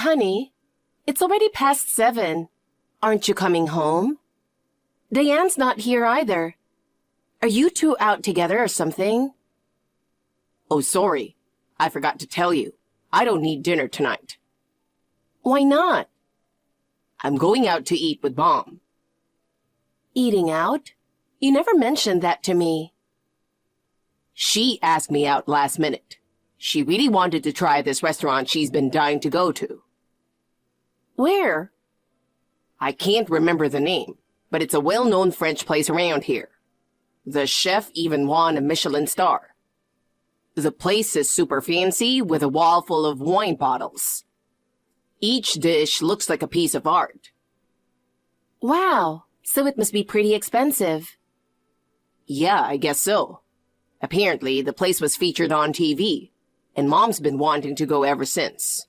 Honey, it's already past 7. Aren't you coming home? Diane's not here either. Are you two out together or something? Oh, sorry. I forgot to tell you. I don't need dinner tonight. Why not? I'm going out to eat with Mom. Eating out? You never mentioned that to me. She asked me out last minute. She really wanted to try this restaurant she's been dying to go to. Where? I can't remember the name, but it's a well-known French place around here. The chef even won a Michelin star. The place is super fancy with a wall full of wine bottles. Each dish looks like a piece of art. Wow, so it must be pretty expensive. Yeah, I guess so. Apparently, the place was featured on TV, and Mom's been wanting to go ever since.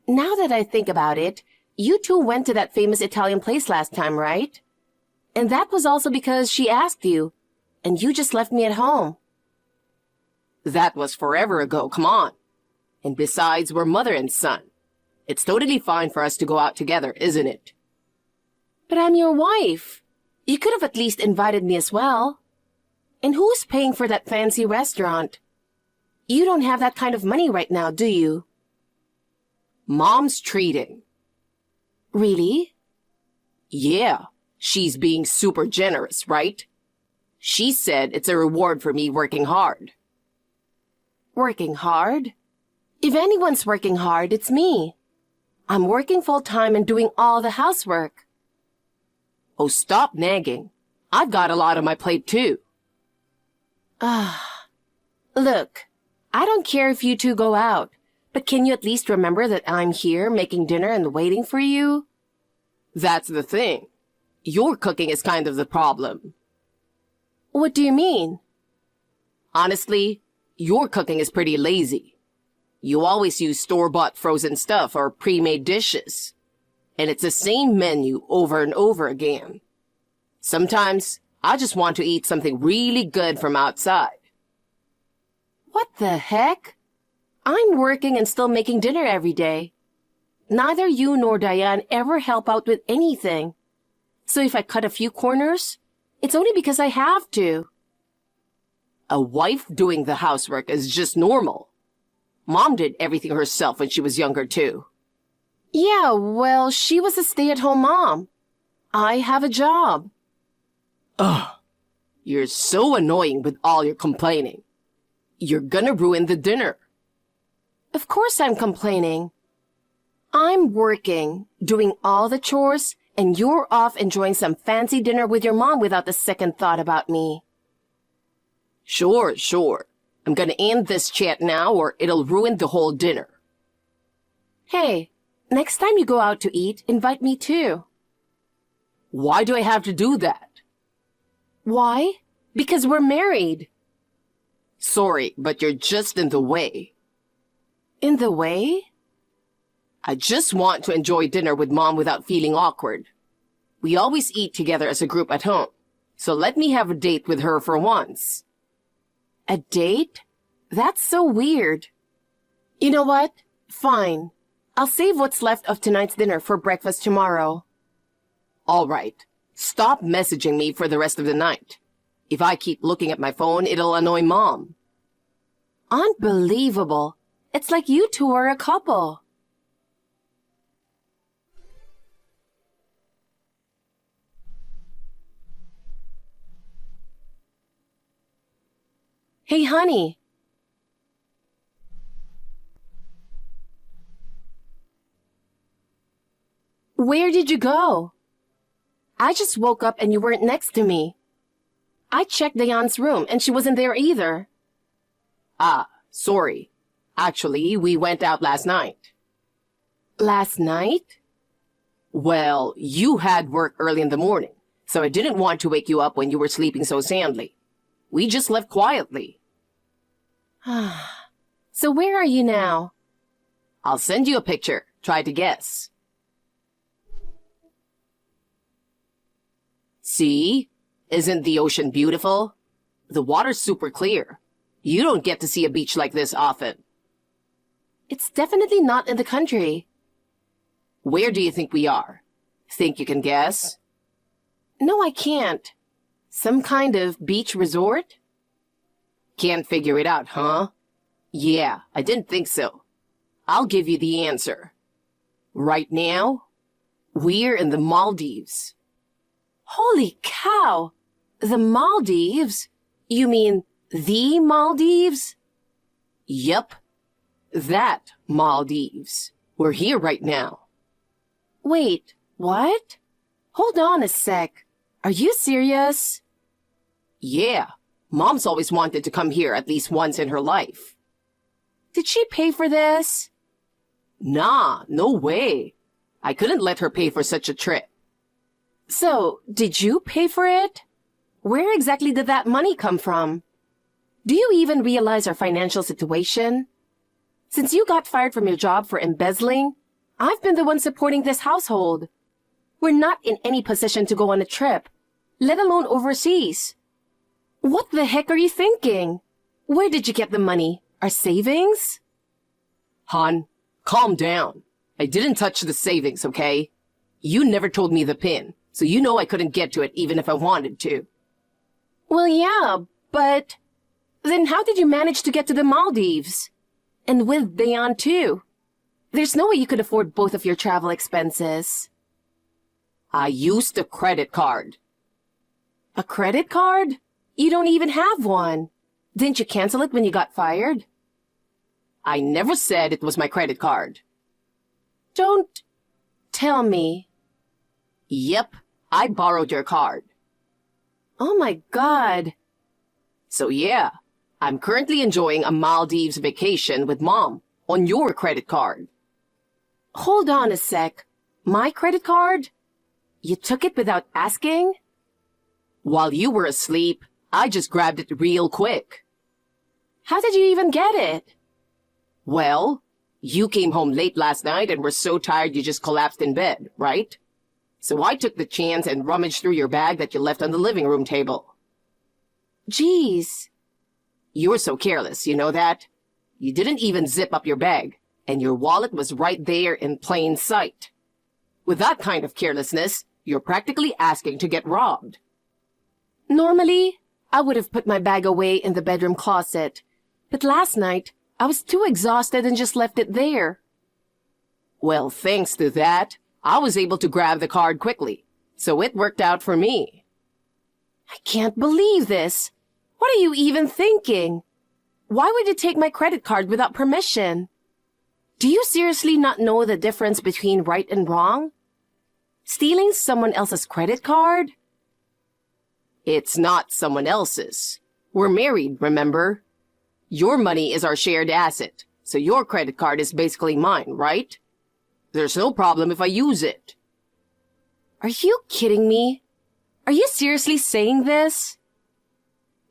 Now that I think about it, you two went to that famous Italian place last time, right? And that was also because she asked you, and you just left me at home. That was forever ago, come on. And besides, we're mother and son. It's totally fine for us to go out together, isn't it? But I'm your wife. You could have at least invited me as well. And who's paying for that fancy restaurant? You don't have that kind of money right now, do you? Mom's treating. Really? Yeah, she's being super generous, right? She said it's a reward for me working hard. Working hard? If anyone's working hard, it's me. I'm working full-time and doing all the housework. Oh, stop nagging. I've got a lot on my plate, too. Look, I don't care if you two go out, but can you at least remember that I'm here making dinner and waiting for you? That's the thing. Your cooking is kind of the problem. What do you mean? Honestly, your cooking is pretty lazy. You always use store-bought frozen stuff or pre-made dishes. And it's the same menu over and over again. Sometimes, I just want to eat something really good from outside. What the heck? I'm working and still making dinner every day. Neither you nor Diane ever help out with anything. So if I cut a few corners, it's only because I have to. A wife doing the housework is just normal. Mom did everything herself when she was younger, too. Yeah, well, she was a stay-at-home mom. I have a job. Ugh. You're so annoying with all your complaining. You're gonna ruin the dinner. Of course I'm complaining. I'm working, doing all the chores, and you're off enjoying some fancy dinner with your mom without a second thought about me. Sure. I'm gonna end this chat now or it'll ruin the whole dinner. Hey, next time you go out to eat, invite me too. Why do I have to do that? Why? Because we're married. Sorry, but you're just in the way. In the way? I just want to enjoy dinner with Mom without feeling awkward. We always eat together as a group at home, so let me have a date with her for once. A date? That's so weird. You know what? Fine. I'll save what's left of tonight's dinner for breakfast tomorrow. All right. Stop messaging me for the rest of the night. If I keep looking at my phone, it'll annoy Mom. Unbelievable. It's like you two are a couple. Hey, honey. Where did you go? I just woke up and you weren't next to me. I checked Diane's room and she wasn't there either. Ah, sorry. Actually, we went out last night. Last night? Well, you had work early in the morning, so I didn't want to wake you up when you were sleeping so soundly. We just left quietly. So where are you now? I'll send you a picture. Try to guess. See? Isn't the ocean beautiful? The water's super clear. You don't get to see a beach like this often. It's definitely not in the country. Where do you think we are? Think you can guess? No, I can't. Some kind of beach resort? Can't figure it out, huh? Yeah, I didn't think so. I'll give you the answer. Right now, we're in the Maldives. Holy cow! The Maldives? You mean the Maldives? Yep. That Maldives. We're here right now. Wait, what? Hold on a sec. Are you serious? Yeah. Mom's always wanted to come here at least once in her life. Did she pay for this? Nah, no way. I couldn't let her pay for such a trip. So, did you pay for it? Where exactly did that money come from? Do you even realize our financial situation? Since you got fired from your job for embezzling, I've been the one supporting this household. We're not in any position to go on a trip, let alone overseas. What the heck are you thinking? Where did you get the money? Our savings? Hon, calm down. I didn't touch the savings, okay? You never told me the PIN, so you know I couldn't get to it even if I wanted to. Well, yeah, but then how did you manage to get to the Maldives? And with Dayan too. There's no way you could afford both of your travel expenses. I used a credit card. A credit card? You don't even have one. Didn't you cancel it when you got fired? I never said it was my credit card. Don't tell me. Yep, I borrowed your card. Oh my God. So yeah, I'm currently enjoying a Maldives vacation with Mom on your credit card. Hold on a sec. My credit card? You took it without asking? While you were asleep, I just grabbed it real quick. How did you even get it? Well, you came home late last night and were so tired you just collapsed in bed, right? So I took the chance and rummaged through your bag that you left on the living room table. Jeez. You were so careless, you know that? You didn't even zip up your bag, and your wallet was right there in plain sight. With that kind of carelessness, you're practically asking to get robbed. Normally, I would have put my bag away in the bedroom closet, but last night, I was too exhausted and just left it there. Well, thanks to that, I was able to grab the card quickly, so it worked out for me. I can't believe this. What are you even thinking? Why would you take my credit card without permission? Do you seriously not know the difference between right and wrong? Stealing someone else's credit card? It's not someone else's. We're married, remember? Your money is our shared asset, so your credit card is basically mine, right? There's no problem if I use it. Are you kidding me? Are you seriously saying this?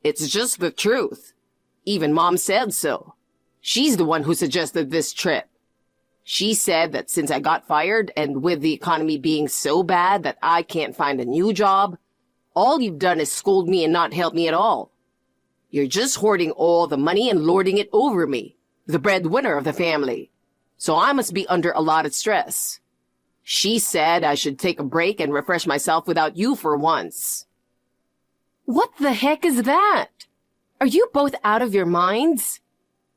It's just the truth. Even Mom said so. She's the one who suggested this trip. She said that since I got fired and with the economy being so bad that I can't find a new job, all you've done is scold me and not help me at all. You're just hoarding all the money and lording it over me, the breadwinner of the family. So I must be under a lot of stress. She said I should take a break and refresh myself without you for once. What the heck is that? Are you both out of your minds?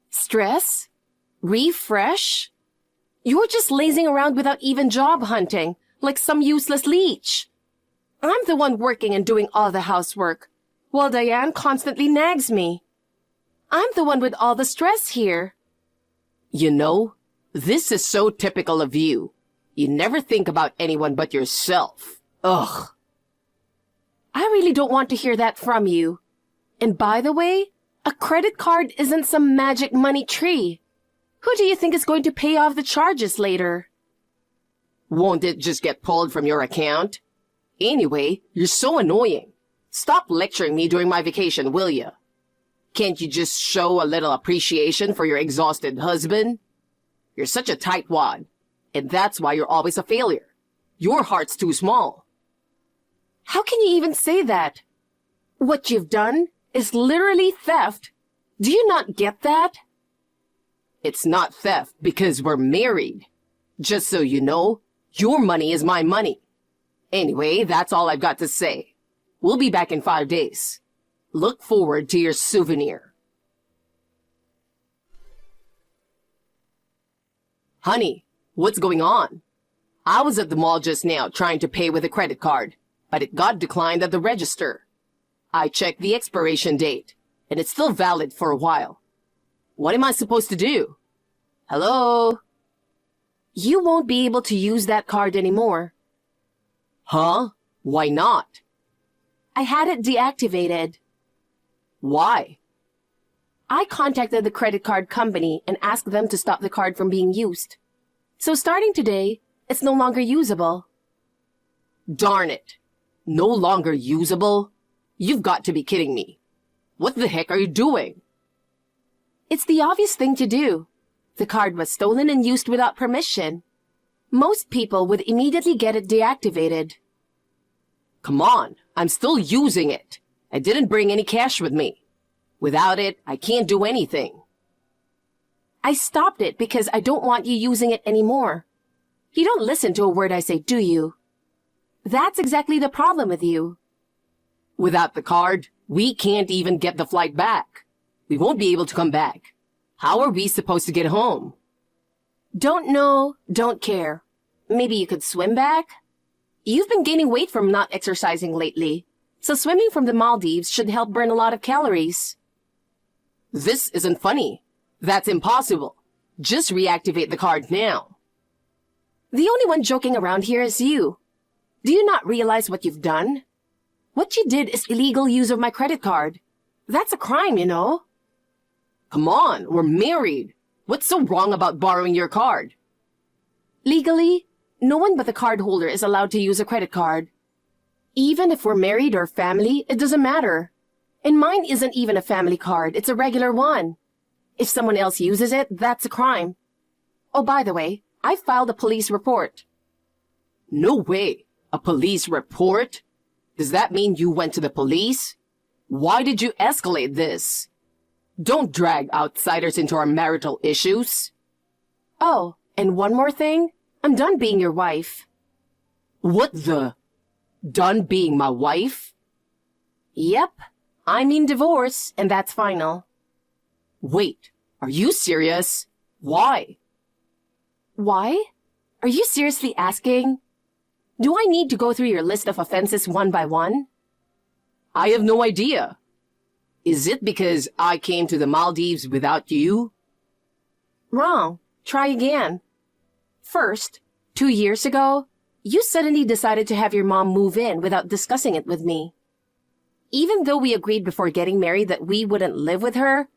Stress? Refresh? You're just lazing around without even job hunting, like some useless leech. I'm the one working and doing all the housework, while Diane constantly nags me. I'm the one with all the stress here. You know, this is so typical of you. You never think about anyone but yourself. Ugh. I really don't want to hear that from you. And by the way, a credit card isn't some magic money tree. Who do you think is going to pay off the charges later? Won't it just get pulled from your account? Anyway, you're so annoying. Stop lecturing me during my vacation, will ya? Can't you just show a little appreciation for your exhausted husband? You're such a tightwad, and that's why you're always a failure. Your heart's too small. How can you even say that? What you've done is literally theft. Do you not get that? It's not theft because we're married. Just so you know, Your money is my money. Anyway, that's all I've got to say. We'll be back in 5 days. Look forward to your souvenir. Honey, what's going on? I was at the mall just now trying to pay with a credit card, but it got declined at the register. I checked the expiration date, and it's still valid for a while. What am I supposed to do? Hello? You won't be able to use that card anymore. Huh? Why not? I had it deactivated. Why? I contacted the credit card company and asked them to stop the card from being used. So starting today, it's no longer usable. Darn it. No longer usable? You've got to be kidding me. What the heck are you doing? It's the obvious thing to do. The card was stolen and used without permission. Most people would immediately get it deactivated. Come on, I'm still using it. I didn't bring any cash with me. Without it, I can't do anything. I stopped it because I don't want you using it anymore. You don't listen to a word I say, do you? That's exactly the problem with you. Without the card, we can't even get the flight back. We won't be able to come back. How are we supposed to get home? Don't know, don't care. Maybe you could swim back? You've been gaining weight from not exercising lately, so swimming from the Maldives should help burn a lot of calories. This isn't funny. That's impossible. Just reactivate the card now. The only one joking around here is you. Do you not realize what you've done? What you did is illegal use of my credit card. That's a crime, you know. Come on, we're married. What's so wrong about borrowing your card? Legally, no one but the cardholder is allowed to use a credit card. Even if we're married or family, it doesn't matter. And mine isn't even a family card, it's a regular one. If someone else uses it, that's a crime. Oh, by the way, I filed a police report. No way. A police report? Does that mean you went to the police? Why did you escalate this? Don't drag outsiders into our marital issues. Oh, and one more thing. I'm done being your wife. What the? Done being my wife? Yep. I mean divorce, and that's final. Wait, are you serious? Why? Why? Are you seriously asking? Do I need to go through your list of offenses one by one? I have no idea. Is it because I came to the Maldives without you? Wrong. Try again. First, 2 years ago, you suddenly decided to have your mom move in without discussing it with me. Even though we agreed before getting married that we wouldn't live with her,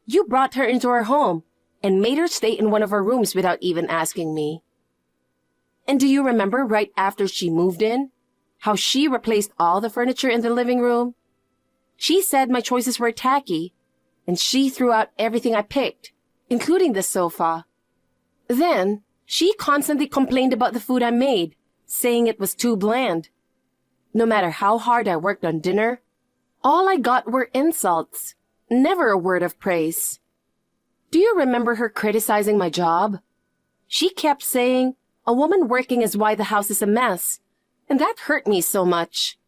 you brought her into our home and made her stay in one of our rooms without even asking me. And do you remember right after she moved in, how she replaced all the furniture in the living room? She said my choices were tacky, and she threw out everything I picked, including the sofa. Then, she constantly complained about the food I made, saying it was too bland. No matter how hard I worked on dinner, all I got were insults, never a word of praise. Do you remember her criticizing my job? She kept saying, a woman working is why the house is a mess, and that hurt me so much.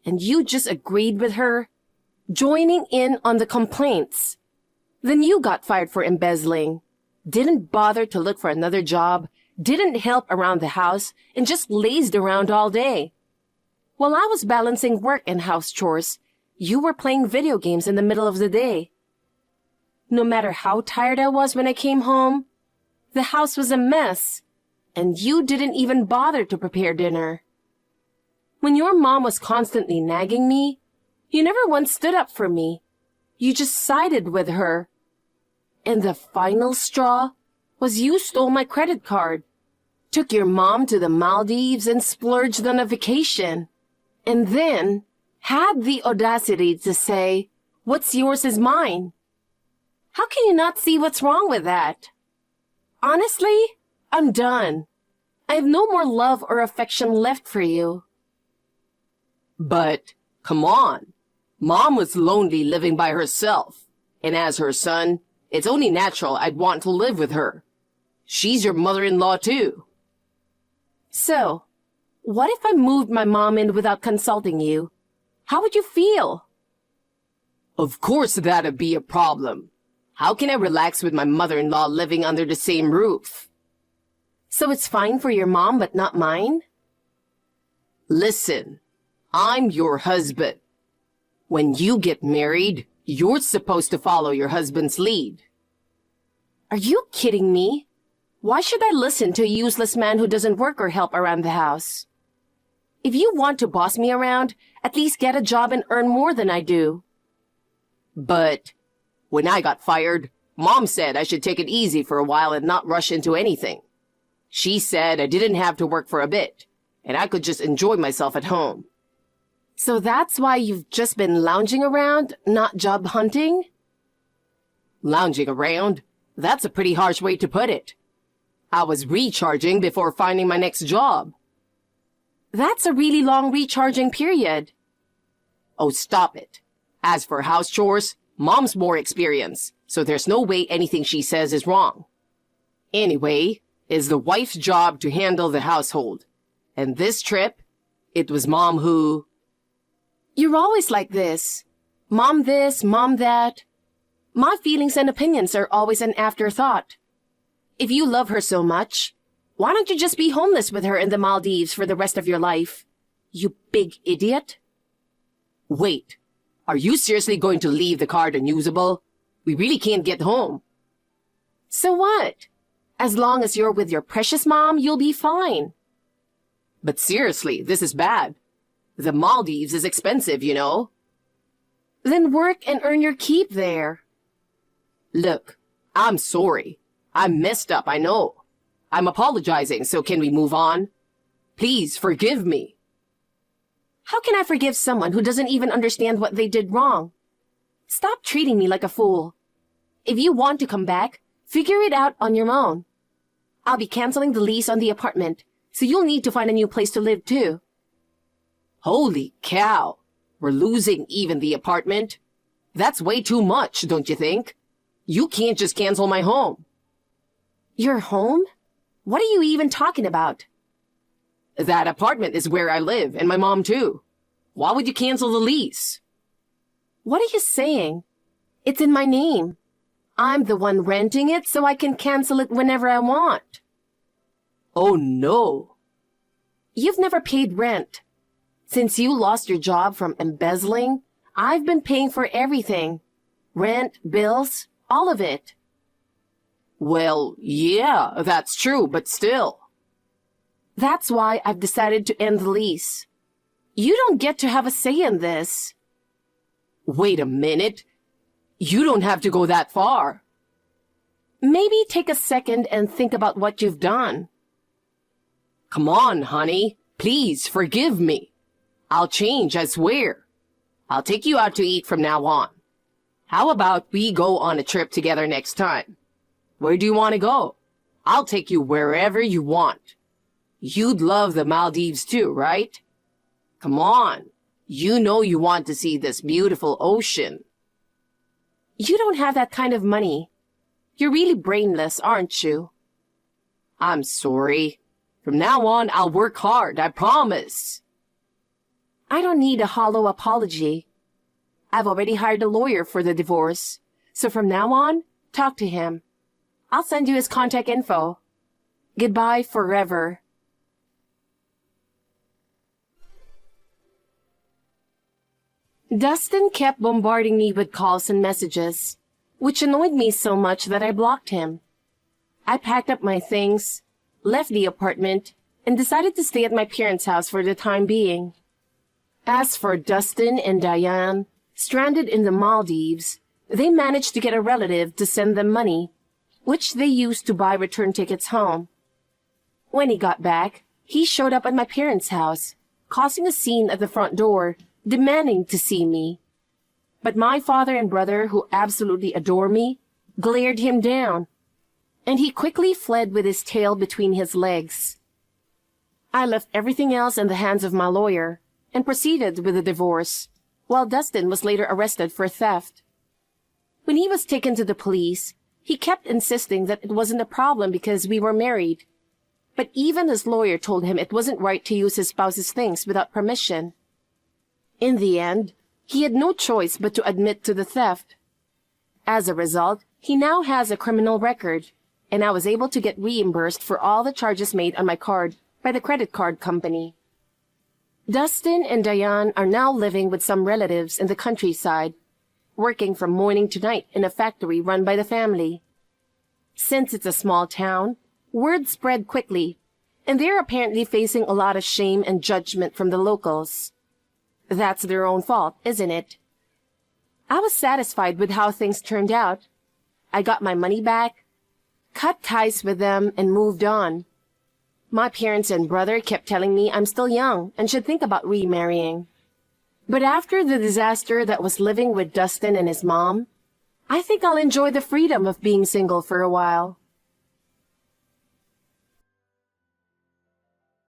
And you just agreed with her, joining in on the complaints. Then you got fired for embezzling, didn't bother to look for another job, didn't help around the house, and just lazed around all day. While I was balancing work and house chores, you were playing video games in the middle of the day. No matter how tired I was when I came home, the house was a mess, and you didn't even bother to prepare dinner. When your mom was constantly nagging me, you never once stood up for me. You just sided with her. And the final straw was you stole my credit card, took your mom to the Maldives and splurged on a vacation, and then had the audacity to say, what's yours is mine. How can you not see what's wrong with that? Honestly, I'm done. I have no more love or affection left for you. But, come on. Mom was lonely living by herself, and as her son, it's only natural I'd want to live with her. She's your mother-in-law too. So, what if I moved my mom in without consulting you? How would you feel? Of course that'd be a problem. How can I relax with my mother-in-law living under the same roof? So it's fine for your mom but not mine? Listen, I'm your husband. When you get married, you're supposed to follow your husband's lead. Are you kidding me? Why should I listen to a useless man who doesn't work or help around the house? If you want to boss me around, at least get a job and earn more than I do. But when I got fired, Mom said I should take it easy for a while and not rush into anything. She said I didn't have to work for a bit, and I could just enjoy myself at home. So that's why you've just been lounging around, not job hunting? Lounging around? That's a pretty harsh way to put it. I was recharging before finding my next job. That's a really long recharging period. Oh, stop it. As for house chores, Mom's more experienced, so there's no way anything she says is wrong. Anyway, it's the wife's job to handle the household. And this trip, it was Mom who... You're always like this. Mom this, Mom that. My feelings and opinions are always an afterthought. If you love her so much, why don't you just be homeless with her in the Maldives for the rest of your life? You big idiot. Wait, are you seriously going to leave the card unusable? We really can't get home. So what? As long as you're with your precious mom, you'll be fine. But seriously, this is bad. The Maldives is expensive, you know. Then work and earn your keep there. Look, I'm sorry. I messed up, I know. I'm apologizing, so can we move on? Please forgive me. How can I forgive someone who doesn't even understand what they did wrong? Stop treating me like a fool. If you want to come back, figure it out on your own. I'll be canceling the lease on the apartment, so you'll need to find a new place to live too. Holy cow! We're losing even the apartment? That's way too much, don't you think? You can't just cancel my home. Your home? What are you even talking about? That apartment is where I live, and my mom too. Why would you cancel the lease? What are you saying? It's in my name. I'm the one renting it, so I can cancel it whenever I want. Oh no. You've never paid rent. Since you lost your job from embezzling, I've been paying for everything. Rent, bills, all of it. Well, yeah, that's true, but still. That's why I've decided to end the lease. You don't get to have a say in this. Wait a minute. You don't have to go that far. Maybe take a second and think about what you've done. Come on, honey. Please forgive me. I'll change, I swear. I'll take you out to eat from now on. How about we go on a trip together next time? Where do you want to go? I'll take you wherever you want. You'd love the Maldives too, right? Come on. You know you want to see this beautiful ocean. You don't have that kind of money. You're really brainless, aren't you? I'm sorry. From now on, I'll work hard, I promise. I don't need a hollow apology. I've already hired a lawyer for the divorce, so from now on, talk to him. I'll send you his contact info. Goodbye forever. Dustin kept bombarding me with calls and messages, which annoyed me so much that I blocked him. I packed up my things, left the apartment, and decided to stay at my parents' house for the time being. As for Dustin and Diane, stranded in the Maldives, they managed to get a relative to send them money, which they used to buy return tickets home. When he got back, he showed up at my parents' house, causing a scene at the front door, demanding to see me. But my father and brother, who absolutely adore me, glared him down, and he quickly fled with his tail between his legs. I left everything else in the hands of my lawyer and proceeded with the divorce, while Dustin was later arrested for theft. When he was taken to the police, he kept insisting that it wasn't a problem because we were married. But even his lawyer told him it wasn't right to use his spouse's things without permission. In the end, he had no choice but to admit to the theft. As a result, he now has a criminal record, and I was able to get reimbursed for all the charges made on my card by the credit card company. Dustin and Diane are now living with some relatives in the countryside, working from morning to night in a factory run by the family. Since it's a small town, word spread quickly, and they're apparently facing a lot of shame and judgment from the locals. That's their own fault, isn't it? I was satisfied with how things turned out. I got my money back, cut ties with them, and moved on. My parents and brother kept telling me I'm still young and should think about remarrying. But after the disaster that was living with Dustin and his mom, I think I'll enjoy the freedom of being single for a while.